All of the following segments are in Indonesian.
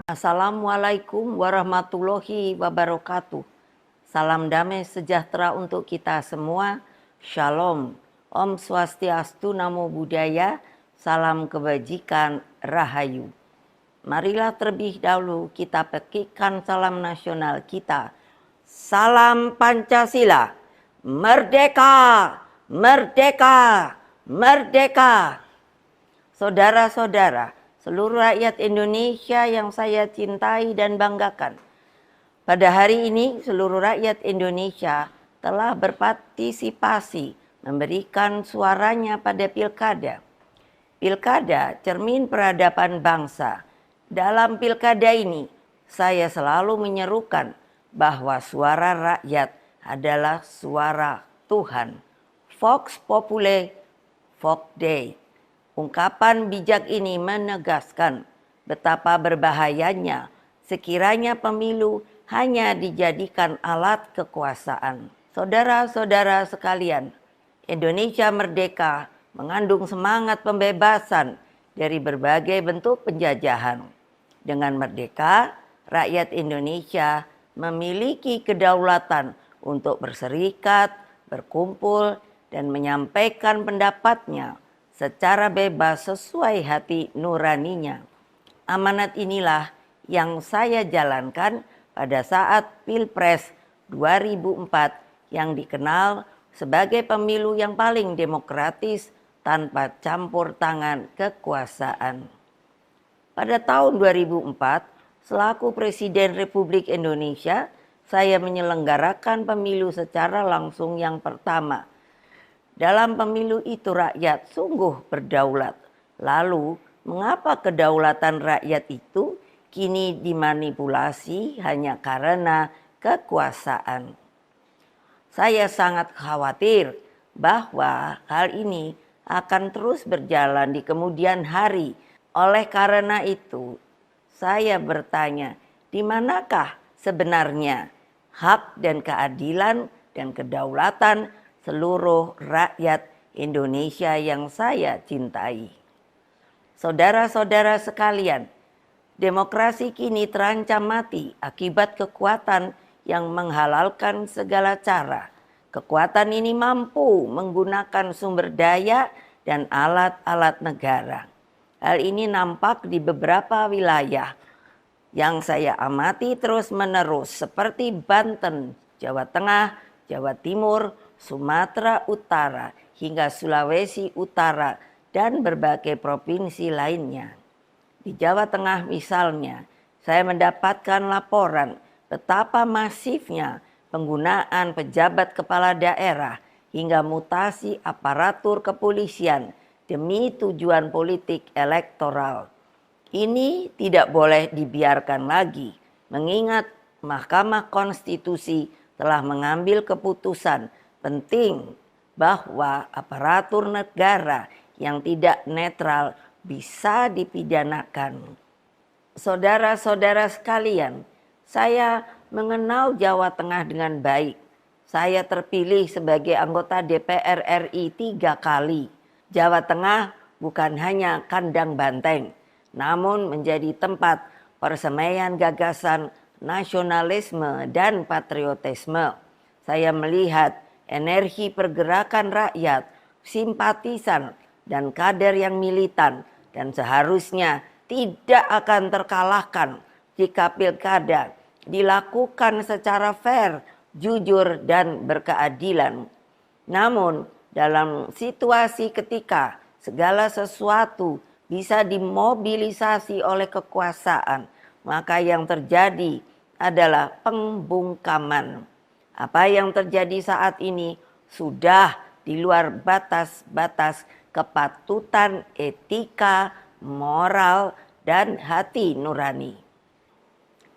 Assalamualaikum warahmatullahi wabarakatuh. Salam damai sejahtera untuk kita semua. Shalom. Om Swastiastu, Namo Buddhaya. Salam kebajikan, Rahayu. Marilah terlebih dahulu kita petikkan salam nasional kita. Salam Pancasila. Merdeka! Merdeka! Merdeka! Saudara-saudara, seluruh rakyat Indonesia yang saya cintai dan banggakan. Pada hari ini seluruh rakyat Indonesia telah berpartisipasi memberikan suaranya pada pilkada. Pilkada cermin peradaban bangsa. Dalam pilkada ini saya selalu menyerukan bahwa suara rakyat adalah suara Tuhan. Vox Populi, Vox Dei. Ungkapan bijak ini menegaskan betapa berbahayanya sekiranya pemilu hanya dijadikan alat kekuasaan. Saudara-saudara sekalian, Indonesia merdeka mengandung semangat pembebasan dari berbagai bentuk penjajahan. Dengan merdeka, rakyat Indonesia memiliki kedaulatan untuk berserikat, berkumpul, dan menyampaikan pendapatnya secara bebas sesuai hati nuraninya. Amanat inilah yang saya jalankan pada saat Pilpres 2004 yang dikenal sebagai pemilu yang paling demokratis tanpa campur tangan kekuasaan. Pada tahun 2004, selaku Presiden Republik Indonesia, saya menyelenggarakan pemilu secara langsung yang pertama. Dalam pemilu itu rakyat sungguh berdaulat. Lalu, mengapa kedaulatan rakyat itu kini dimanipulasi hanya karena kekuasaan? Saya sangat khawatir bahwa hal ini akan terus berjalan di kemudian hari. Oleh karena itu, saya bertanya, di manakah sebenarnya hak dan keadilan dan kedaulatan seluruh rakyat Indonesia yang saya cintai? Saudara-saudara sekalian, demokrasi kini terancam mati akibat kekuatan yang menghalalkan segala cara. Kekuatan ini mampu menggunakan sumber daya dan alat-alat negara. Hal ini nampak di beberapa wilayah yang saya amati terus-menerus seperti Banten, Jawa Tengah, Jawa Timur, Sumatera Utara, hingga Sulawesi Utara, dan berbagai provinsi lainnya. Di Jawa Tengah misalnya, saya mendapatkan laporan betapa masifnya penggunaan pejabat kepala daerah hingga mutasi aparatur kepolisian demi tujuan politik elektoral. Ini tidak boleh dibiarkan lagi, mengingat Mahkamah Konstitusi telah mengambil keputusan penting bahwa aparatur negara yang tidak netral bisa dipidanakan. Saudara-saudara sekalian, saya mengenal Jawa Tengah dengan baik. Saya terpilih sebagai anggota DPR RI 3 kali. Jawa Tengah bukan hanya kandang banteng, namun menjadi tempat persemaian gagasan nasionalisme dan patriotisme. Saya melihat energi pergerakan rakyat, simpatisan, dan kader yang militan, dan seharusnya tidak akan terkalahkan jika pilkada dilakukan secara fair, jujur, dan berkeadilan. Namun, dalam situasi ketika segala sesuatu bisa dimobilisasi oleh kekuasaan, maka yang terjadi adalah pembungkaman. Apa yang terjadi saat ini sudah di luar batas-batas kepatutan etika, moral, dan hati nurani.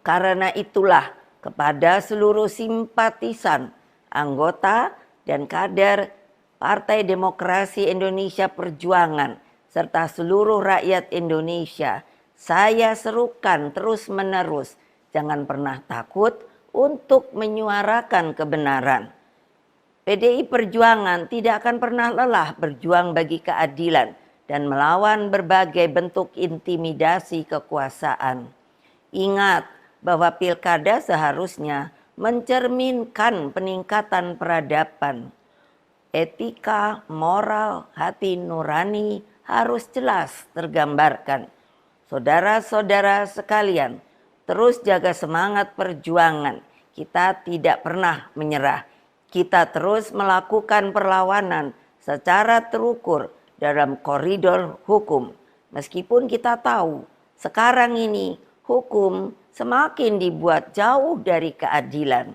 Karena itulah kepada seluruh simpatisan, anggota, dan kader Partai Demokrasi Indonesia Perjuangan, serta seluruh rakyat Indonesia, saya serukan terus-menerus, jangan pernah takut untuk menyuarakan kebenaran. PDI Perjuangan tidak akan pernah lelah berjuang bagi keadilan dan melawan berbagai bentuk intimidasi kekuasaan. Ingat bahwa pilkada seharusnya mencerminkan peningkatan peradaban. Etika, moral, hati nurani harus jelas tergambarkan. Saudara-saudara sekalian, terus jaga semangat perjuangan. Kita tidak pernah menyerah. Kita terus melakukan perlawanan secara terukur dalam koridor hukum. Meskipun kita tahu sekarang ini hukum semakin dibuat jauh dari keadilan.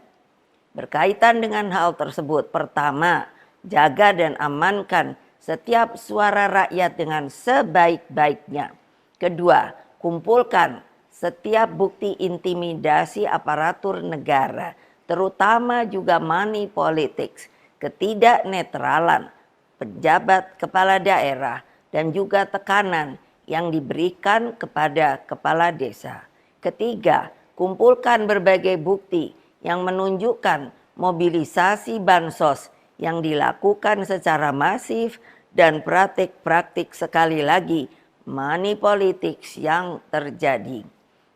Berkaitan dengan hal tersebut, pertama, jaga dan amankan setiap suara rakyat dengan sebaik-baiknya. Kedua, kumpulkan setiap bukti intimidasi aparatur negara, terutama juga money politics, ketidaknetralan pejabat kepala daerah, dan juga tekanan yang diberikan kepada kepala desa. Ketiga, kumpulkan berbagai bukti yang menunjukkan mobilisasi bansos yang dilakukan secara masif dan praktik-praktik sekali lagi money politics yang terjadi.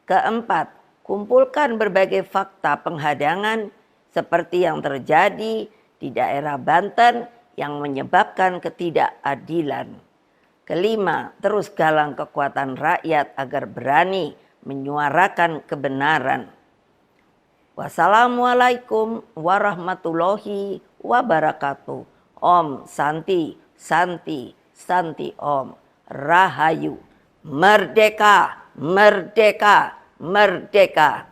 Keempat, kumpulkan berbagai fakta penghadangan seperti yang terjadi di daerah Banten yang menyebabkan ketidakadilan. Kelima, terus galang kekuatan rakyat agar berani menyuarakan kebenaran. Wassalamualaikum warahmatullahi wabarakatuh. Om Santi, Santi, Santi Om. Rahayu. Merdeka, merdeka, merdeka.